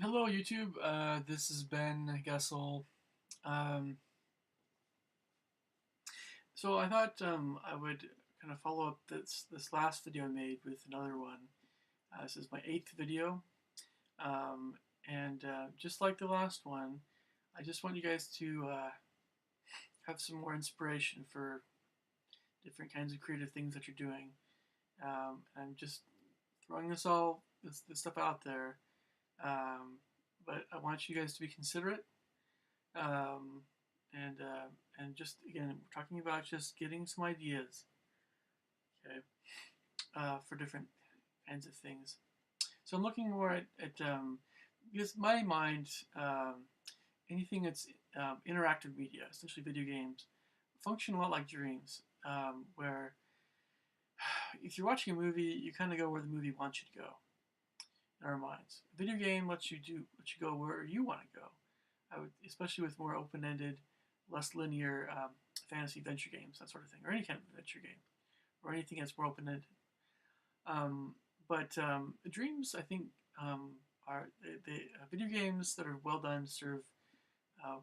Hello YouTube, this is Ben Gessel. Um, so I thought I would kind of follow up this last video I made with another one. This is my 8th video, and just like the last one, I just want you guys to have some more inspiration for different kinds of creative things that you're doing. I'm just throwing this stuff out there, but I want you guys to be considerate. Um, and just again, we're talking about just getting some ideas, okay, for different kinds of things. So I'm looking more at because my mind, anything that's interactive media, essentially video games, function a lot like dreams, where if you're watching a movie, you kind of go where the movie wants you to go in our minds. A video game lets you go where you want to go. I would, especially with more open-ended, less linear fantasy adventure games, that sort of thing, or any kind of adventure game, or anything that's more open-ended. But dreams, I think, are the video games that are well done serve uh,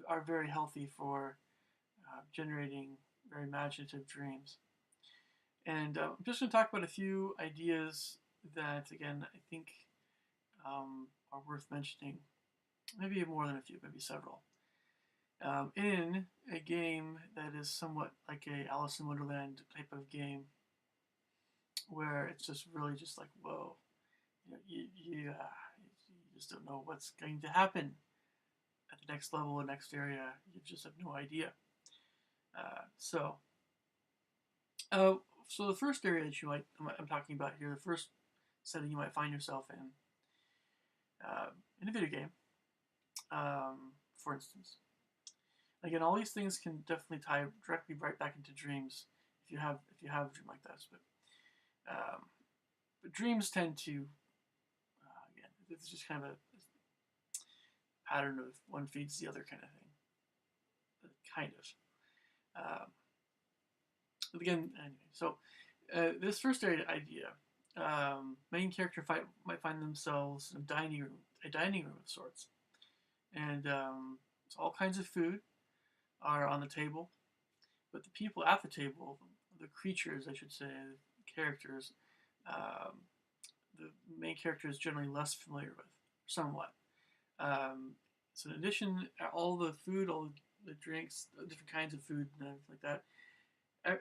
are very healthy for generating very imaginative dreams. And I'm just going to talk about a few ideas that, again, I think are worth mentioning. Maybe more than a few, maybe several. In a game that is somewhat like a Alice in Wonderland type of game, where it's just really just like, whoa, you just don't know what's going to happen at the next level or next area. You just have no idea. Uh, so, uh, so the first area that I'm talking about here, the first setting you might find yourself in a video game, for instance. Again, all these things can definitely tie directly right back into dreams if you have a dream like this. But dreams tend to again, it's just kind of a pattern of one feeds the other kind of thing, kind of. But again, anyway, so this first idea, main character might find themselves in a dining room of sorts, and so all kinds of food are on the table, but the people at the table, the creatures, I should say, the characters, um, the main character is generally less familiar with, somewhat. Um, so in addition, all the food, all the drinks, different kinds of food and everything like that,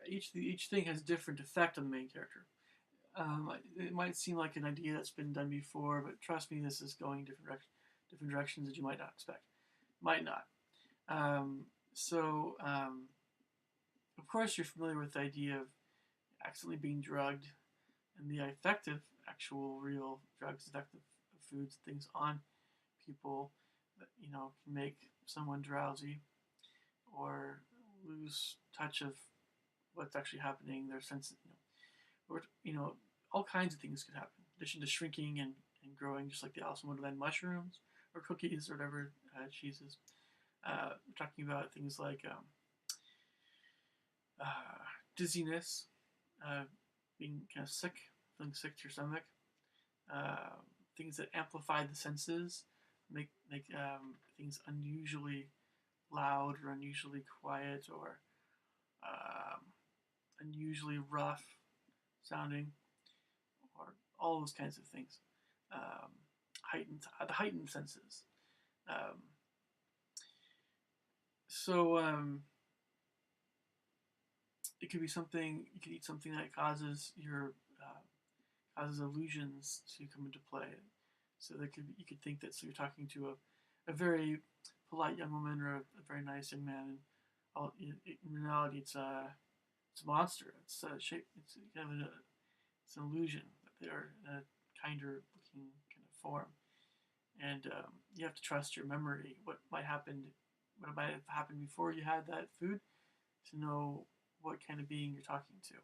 each thing has different effect on the main character. It might seem like an idea that's been done before, but trust me, this is going different directions that you might not expect. Might not. Um, so, of course, you're familiar with the idea of accidentally being drugged and the effect of actual, real drugs, effective foods, things on people that can make someone drowsy or lose touch of what's actually happening. Their sense, or all kinds of things could happen. In addition to shrinking and growing, just like the Alice in Wonderland mushrooms or cookies or whatever cheeses. We're talking about things like dizziness, uh, being kind of sick, feeling sick to your stomach, uh, things that amplify the senses, make things unusually loud or unusually quiet or um, unusually rough sounding, or all those kinds of things. Um, heightened senses. Um, so it could be something. You could eat something that causes illusions to come into play. So you could think that you're talking to a very polite young woman or a very nice young man, and in reality it's a monster. It's a shape. It's kind of it's an illusion that they are in a kinder looking kind of form, and you have to trust your memory. What might have happened before you had that food, to know what kind of being you're talking to,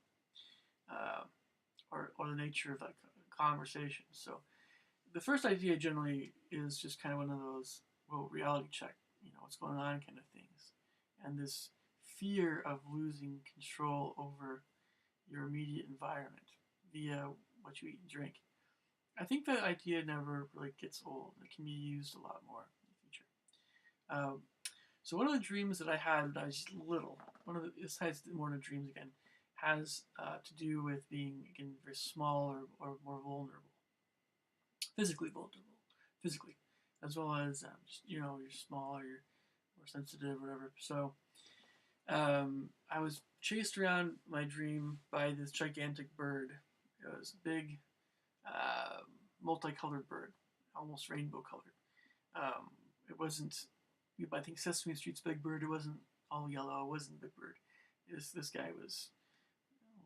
uh, or the nature of that conversation. So the first idea generally is just kind of one of those, well, reality check, what's going on kind of things, and this fear of losing control over your immediate environment via what you eat and drink. I think that idea never really gets old. It can be used a lot more in the future. Um, so one of the dreams that I had when I was little, one of the this has more than dreams again, has to do with being again very small or more vulnerable, physically vulnerable, physically, as well as just you're small or you're more sensitive, or whatever. So I was chased around my dream by this gigantic bird. It was a big, uh, multicolored bird, almost rainbow colored. It wasn't, I think Sesame Street's Big Bird. It wasn't all yellow. It wasn't Big Bird. This guy was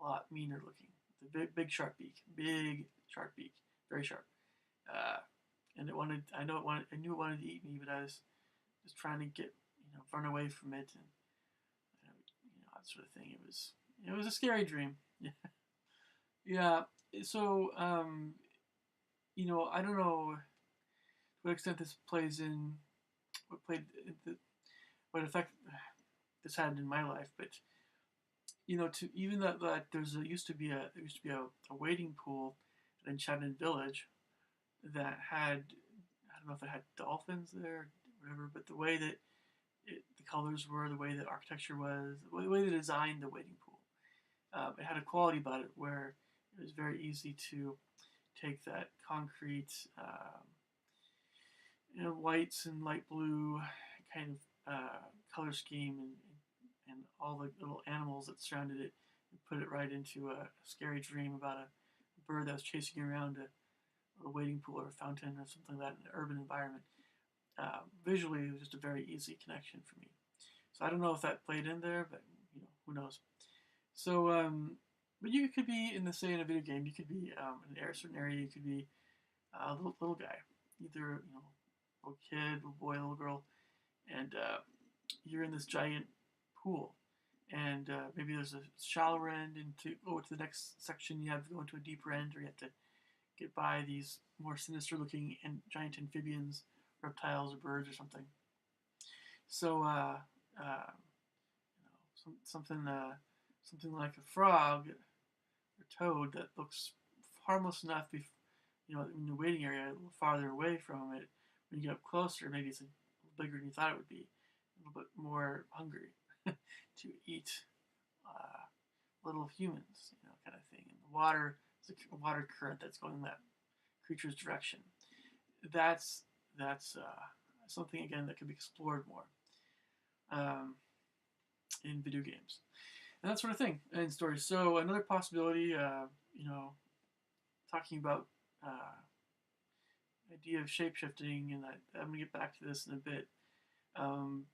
a lot meaner looking. The big sharp beak, big sharp beak, very sharp. Uh, and it wanted. I know it wanted. I knew it wanted to eat me, but I was just trying to get run away from it, and that sort of thing. It was a scary dream. Yeah, yeah. So I don't know to what extent this plays in what played the, what effect this had in my life, but to even that there used to be a wading pool in Enchanted Village that had, I don't know if it had dolphins there or whatever, but the way that the colors were, the way that architecture was, the way they designed the wading pool, it had a quality about it where it was very easy to take that concrete, whites and light blue kind of color scheme, and all the little animals that surrounded it, and put it right into a scary dream about a bird that was chasing around a wading pool or a fountain or something like that in an urban environment. Visually, it was just a very easy connection for me. So I don't know if that played in there, but who knows. So, but you could be in in a video game, you could be in a certain area. You could be a little guy, either little kid, little boy, little girl, and you're in this giant pool, and maybe there's a shallower end, and to go to the next section, you have to go into a deeper end, or you have to get by these more sinister looking and giant amphibians, reptiles, or birds, or something. So, something like a frog or toad that looks harmless enough, in the waiting area, a little farther away from it. When you get up closer, maybe it's a little bigger than you thought it would be, a little bit more hungry to eat little humans, kind of thing. And the water is a water current that's going in that creature's direction. That's something again that could be explored more um, in video games and that sort of thing in stories. So another possibility, talking about idea of shapeshifting, and I'm gonna get back to this in a bit. Um,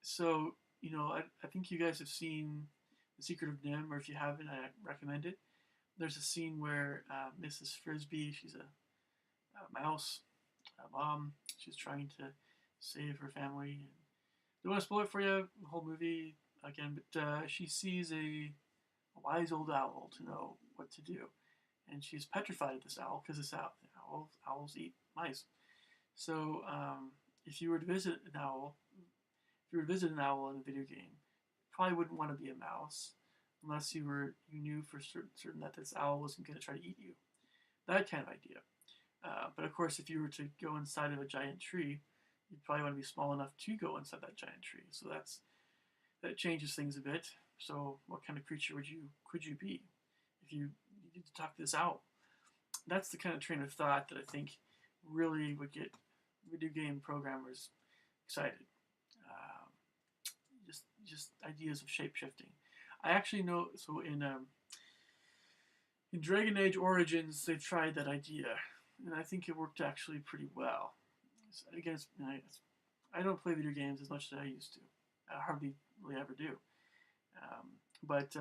so I think you guys have seen The Secret of Nim, or if you haven't, I recommend it. There's a scene where Mrs. Frisbee, she's a mouse, a mom. She's trying to save her family. And don't want to spoil it for you, the whole movie again, but she sees a wise old owl to know what to do, and she's petrified of this owl because owls eat mice. So if you were to visit an owl, if you were to visit an owl in a video game, you probably wouldn't want to be a mouse unless you knew for certain that this owl wasn't going to try to eat you. That kind of idea. But of course, if you were to go inside of a giant tree, you'd probably want to be small enough to go inside that giant tree. So that changes things a bit. So what kind of creature could you be if you needed to talk to this owl? That's the kind of train of thought that I think really would get video game programmers excited. Um, just ideas of shape shifting. I actually know. So in Dragon Age Origins, they tried that idea, and I think it worked actually pretty well. Again, I don't play video games as much as I used to. I hardly really ever do. But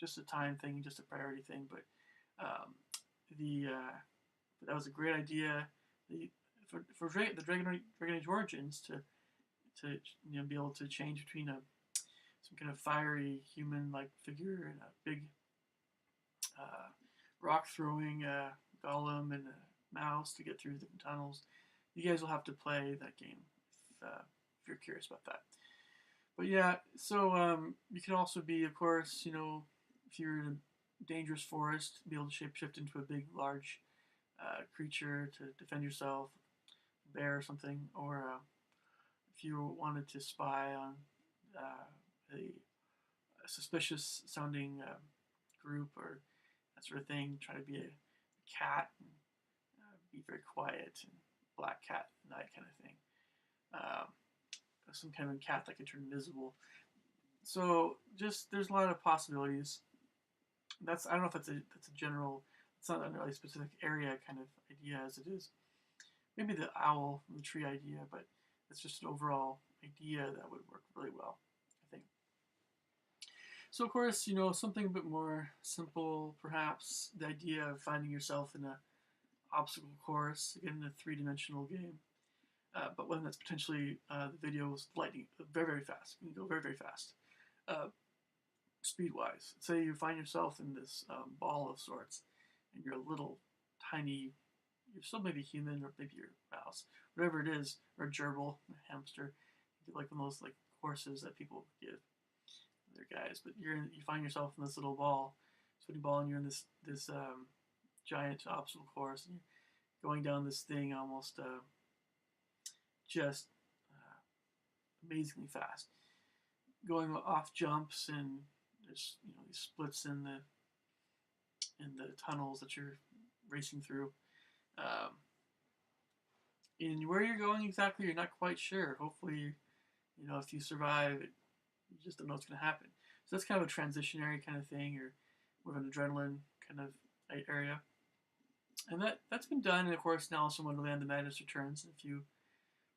just a time thing, just a priority thing. But um, that was a great idea. For the Dragon Age Origins to be able to change between some kind of fiery human like figure and a big rock throwing golem and a mouse to get through the tunnels. You guys will have to play that game if you're curious about that. But yeah, so you can also be, of course, if you're in a dangerous forest, be able to shapeshift into a big, large creature to defend yourself, bear or something, or if you wanted to spy on a suspicious sounding group or that sort of thing, try to be a cat and be very quiet and black cat and that kind of thing. Um, some kind of cat that can turn invisible. So just there's a lot of possibilities. That's I don't know if that's a general. It's not a really specific area kind of idea as it is. Maybe the owl and the tree idea, but it's just an overall idea that would work really well, I think. So of course, something a bit more simple, perhaps the idea of finding yourself in a obstacle course, again, in a three-dimensional game, but one that's potentially the video is lightning, very, very fast. You can go very, very fast, speed-wise. Say you find yourself in this ball of sorts, and you're a little tiny, you're still maybe human, or maybe you're a mouse, whatever it is, or a gerbil, a hamster, like one of those like courses that people give their guys. But you find yourself in this little ball, spinning ball, and you're in this giant obstacle course, and you're going down this thing almost just amazingly fast, going off jumps, and there's these splits in the tunnels that you're racing through. And where you're going exactly, you're not quite sure. Hopefully, if you survive, you just don't know what's going to happen. So that's kind of a transitionary kind of thing, or more of an adrenaline kind of area. And that's been done, and of course, now also Wonderland: The Madness Returns in a few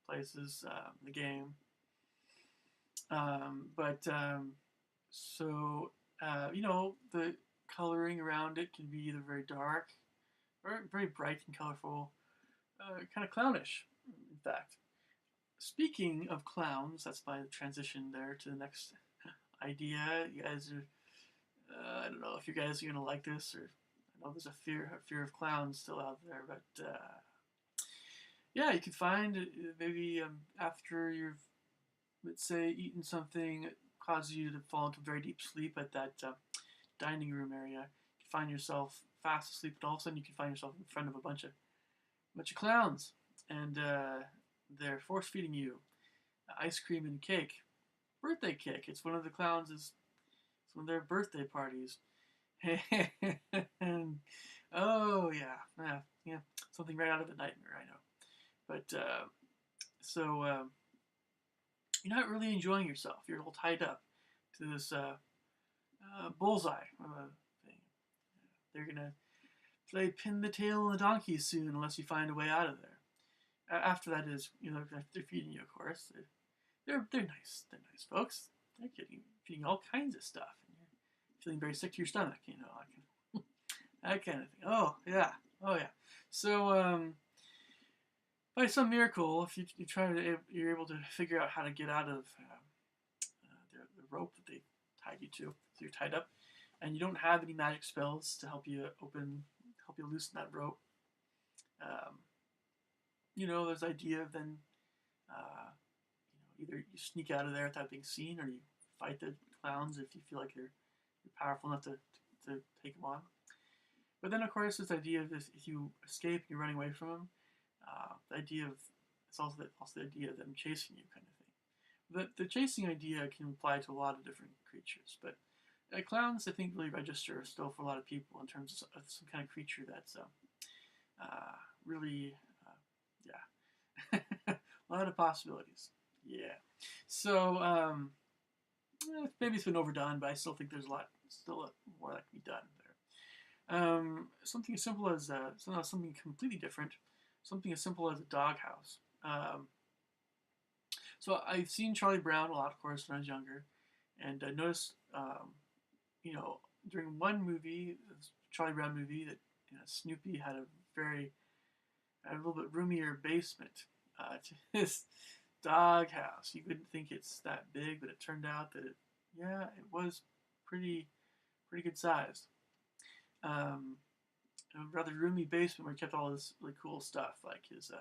places in the game. The coloring around it can be either very dark or very bright and colorful, kind of clownish, in fact. Speaking of clowns, that's my transition there to the next idea. You guys are, I don't know if you guys are going to like this, or I know there's a fear of clowns still out there, but yeah, you can find maybe after you've, let's say, eaten something that causes you to fall into very deep sleep at that dining room area. You find yourself fast asleep, and all of a sudden you can find yourself in front of a bunch of clowns, and they're force feeding you ice cream and cake, birthday cake. It's one of the clowns. It's one of their birthday parties. And oh yeah, something right out of a nightmare, I know. But you're not really enjoying yourself. You're all tied up to this bullseye thing. They're gonna play pin the tail on the donkey soon, unless you find a way out of there. After that is, they're feeding you, of course. They're nice. They're nice folks. They're feeding all kinds of stuff, and you're feeling very sick to your stomach. That kind of thing. Oh yeah. So by some miracle, if you're able to figure out how to get out of the rope that they tied you to, so you're tied up, and you don't have any magic spells to help you loosen that rope. There's the idea of then, either you sneak out of there without being seen, or you fight the clowns if you feel like you're powerful enough to take them on. But then, of course, this idea of if you escape and you're running away from them, the idea of it's also the idea of them chasing you, kind of thing. The chasing idea can apply to a lot of different creatures, but clowns, I think, really register still for a lot of people in terms of some kind of creature that's really, yeah, a lot of possibilities. Yeah. So maybe it's been overdone, but I still think there's still more that can be done there. Something as simple as something completely different. Something as simple as a doghouse. So I've seen Charlie Brown a lot, of course, when I was younger, and I noticed, during one movie, Charlie Brown movie, that Snoopy had a little bit roomier basement to his doghouse. You wouldn't think it's that big, but it turned out that it was pretty good sized. A rather roomy basement where he kept all this really cool stuff, like his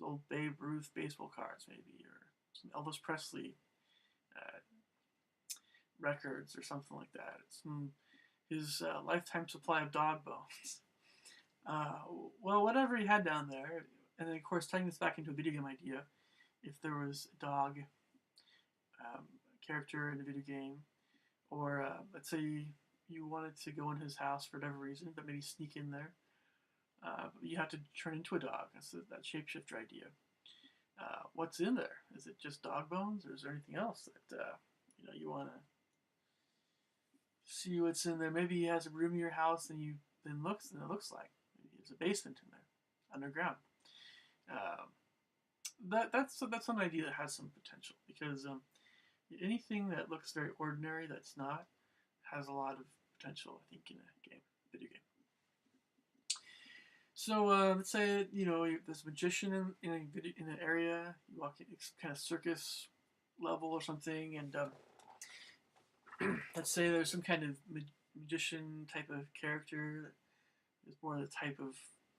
old Babe Ruth baseball cards, maybe, or some Elvis Presley records or something like that. His lifetime supply of dog bones. Uh, well, whatever he had down there, and then of course tying this back into a video game idea, if there was a dog character in a video game, or let's say you wanted to go in his house for whatever reason, but maybe sneak in there, you have to turn into a dog. That's that shapeshifter idea. What's in there? Is it just dog bones, or is there anything else that you want to see what's in there? Maybe he has a room in your house, and it looks like maybe there's a basement in there, underground. Um, that's an idea that has some potential because anything that looks very ordinary that's not has a lot of potential. I think in a video game. So let's say there's a magician in an area. You walk in, it's kind of circus level or something, and let's say there's some kind of magician type of character that is more the type of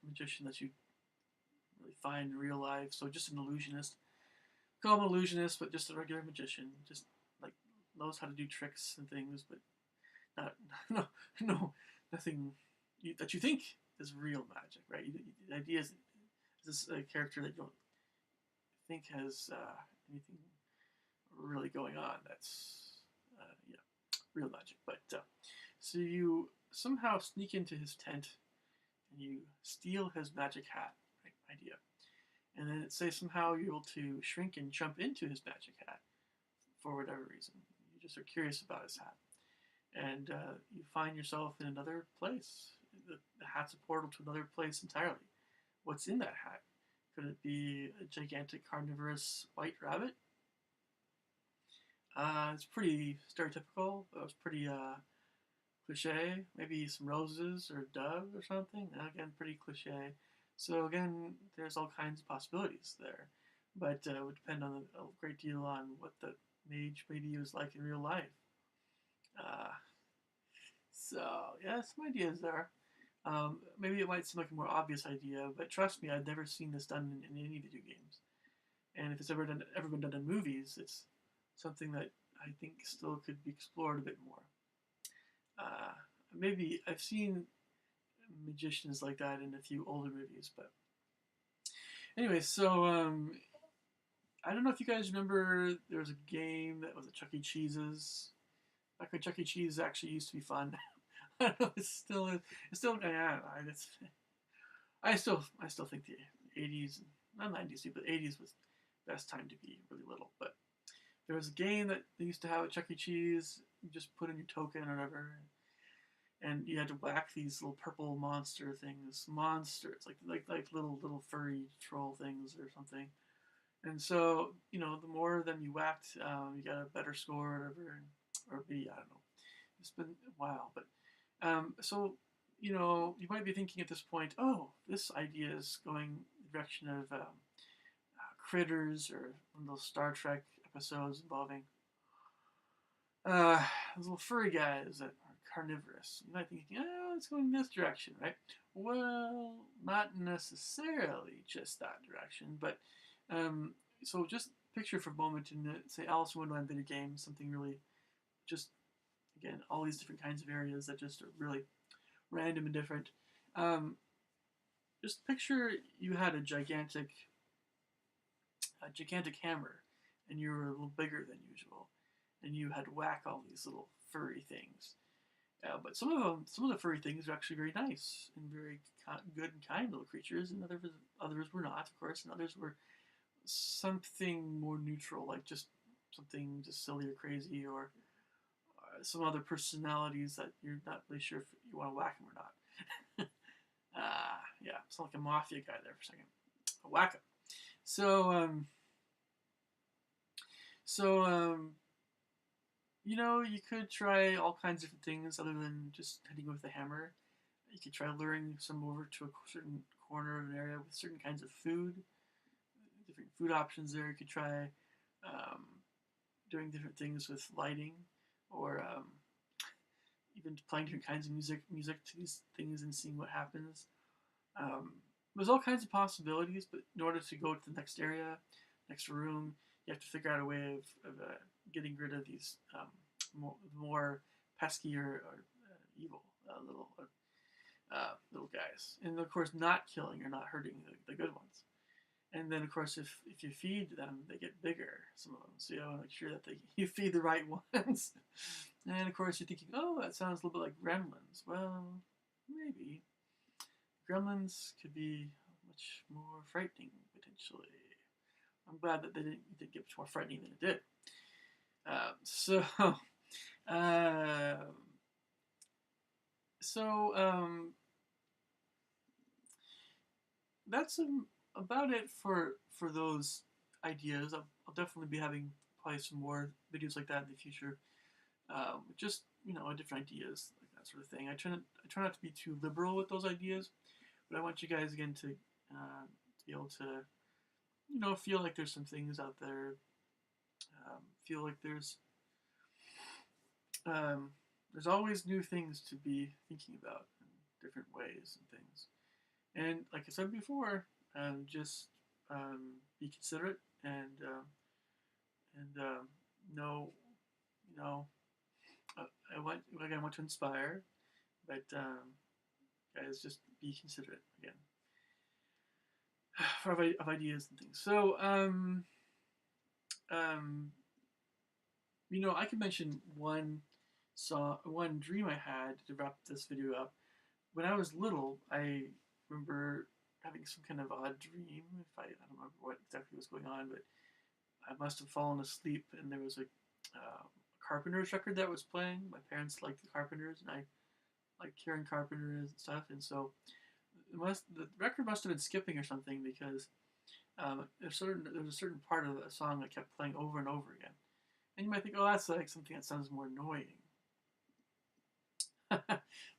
magician that you really find in real life. So just an illusionist. Call him an illusionist, but just a regular magician. Just like knows how to do tricks and things, but not no nothing that you think is real magic, right? The idea is this a character that you don't think has anything really going on. That's real magic. But so you somehow sneak into his tent and you steal his magic hat, right? Idea. And then say somehow you're able to shrink and jump into his magic hat for whatever reason. You just are curious about his hat. And you find yourself in another place. The hat's a portal to another place entirely. What's in that hat? Could it be a gigantic carnivorous white rabbit? It's pretty stereotypical. It was pretty cliche. Maybe some roses or a dove or something. Again, pretty cliche. So again, there's all kinds of possibilities there, but it would depend on a great deal on what the mage maybe was like in real life. Uh, so yeah, some ideas there. Maybe it might seem like a more obvious idea, but trust me, I've never seen this done in any video games. And if it's ever been done in movies, it's something that I think still could be explored a bit more. Uh, Maybe I've seen magicians like that in a few older movies, but anyway, so I don't know if you guys remember there was a game that was at Chuck E. Cheese's. Back when Chuck E. Cheese actually used to be fun. I don't know, it still is. It's still, yeah, I still think the 80s, not 90s, but 80s was the best time to be really little. But there was a game that they used to have at Chuck E. Cheese. You just put in your token or whatever, and you had to whack these little purple monster things. Monsters, like little furry troll things or something. And so, the more of them you whacked, you got a better score or whatever, or maybe I don't know. It's been a while, but so you might be thinking at this point, oh, this idea is going the direction of critters or one of those Star Trek episodes involving those little furry guys that are carnivorous. You might be thinking, oh, it's going this direction, right? Well, not necessarily just that direction, but so just picture for a moment in say Alice in Wonderland video game, something really just again all these different kinds of areas that just are really random and different. Just picture you had a gigantic hammer, and you were a little bigger than usual, and you had to whack all these little furry things. But some of the furry things are actually very nice and very good and kind little creatures, and others were not, of course, and others were something more neutral, like just something just silly or crazy, or some other personalities that you're not really sure if you want to whack them or not. Yeah, it's like a mafia guy there for a second. Whack him. So, so you could try all kinds of different things other than just hitting with a hammer. You could try luring some over to a certain corner of an area with certain kinds of food, different food options there. You could try doing different things with lighting, or even playing different kinds of music to these things and seeing what happens. There's all kinds of possibilities, but in order to go to the next area, next room, you have to figure out a way of getting rid of these more pesky or evil little little guys, and of course not killing or not hurting the good ones. And then of course if you feed them, they get bigger. Some of them, so you want to make sure that you feed the right ones. And of course you're thinking, oh, that sounds a little bit like Gremlins. Well, maybe Gremlins could be much more frightening potentially. I'm glad that it didn't get much more frightening than it did. So, uh, so that's about it for those ideas. I'll definitely be having probably some more videos like that in the future. Just different ideas like that sort of thing. I try not to be too liberal with those ideas, but I want you guys again to be able to feel like there's some things out there. Feel like there's always new things to be thinking about in different ways and things. And like I said before, just be considerate and know, you know, I want to inspire, but guys, just be considerate again of ideas and things. So, I can mention one dream I had to wrap this video up. When I was little, I remember having some kind of odd dream. I don't remember what exactly was going on, but I must have fallen asleep, and there was a Carpenters record that was playing. My parents liked the Carpenters, and I liked hearing Carpenters and stuff, and so the record must have been skipping or something because there was a certain part of the song that kept playing over and over again. And you might think, oh, that's like something that sounds more annoying.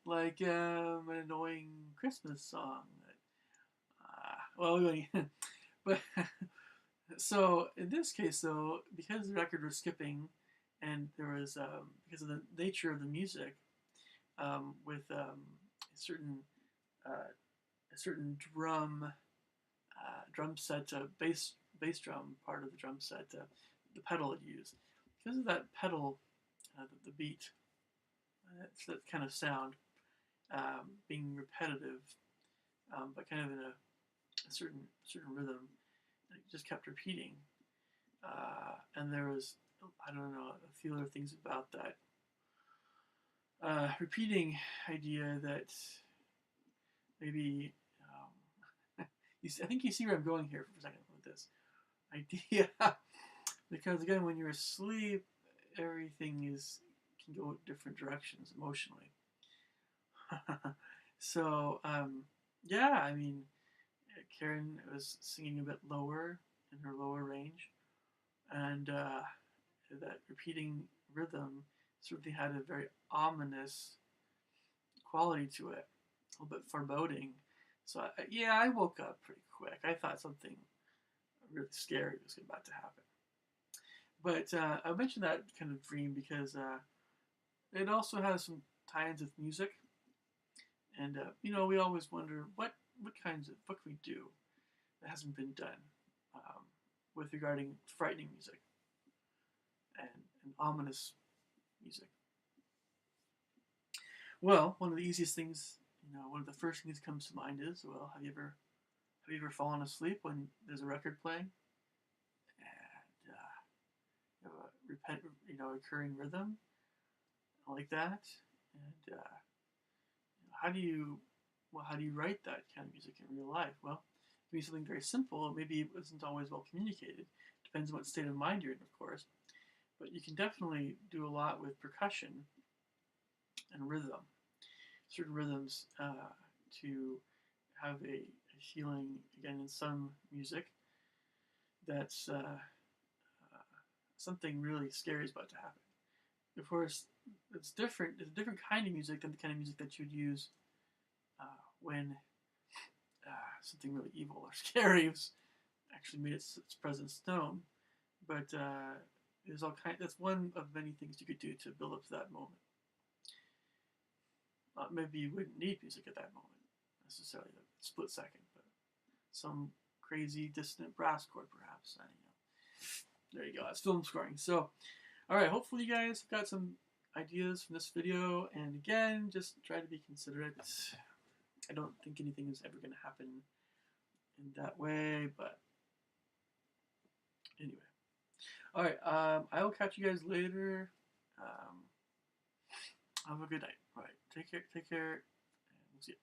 Like an annoying Christmas song. But so in this case, though, because the record was skipping, and there was because of the nature of the music, with a certain drum set, bass drum part of the drum set, the pedal it used. Because of that pedal, the beat, it's that kind of sound, being repetitive, but kind of in a certain rhythm, it just kept repeating. And there was, I don't know, a few other things about that repeating idea that maybe I think you see where I'm going here for a second with this idea. Because again, when you're asleep, everything can go different directions emotionally. So yeah, I mean, Karen was singing a bit lower in her lower range, and that repeating rhythm certainly had a very ominous quality to it, a little bit foreboding. So I woke up pretty quick. I thought something really scary was about to happen. But I mentioned that kind of dream because it also has some tie-ins with music, and we always wonder what can we do that hasn't been done with regarding frightening music and ominous music. Well, one of the easiest things, one of the first things that comes to mind is, well, have you ever fallen asleep when there's a record playing and you have a recurring rhythm like that, and how do you write that kind of music in real life? Well, it can be something very simple. Maybe it wasn't always well communicated. Depends on what state of mind you're in, of course. But you can definitely do a lot with percussion and rhythm. Certain rhythms to have a feeling, again, in some music that's something really scary is about to happen. Of course, it's different. It's a different kind of music than the kind of music that you'd use when something really evil or scary has actually made its presence known. But there's all kind. That's one of many things you could do to build up to that moment. Maybe you wouldn't need music at that moment necessarily, a split second, but some crazy dissonant brass chord, perhaps. There you go. That's film scoring. So, all right. Hopefully, you guys got some ideas from this video. And again, just try to be considerate. I don't think anything is ever going to happen in that way, but anyway. All right, I will catch you guys later. Have a good night. All right, take care, and we'll see you.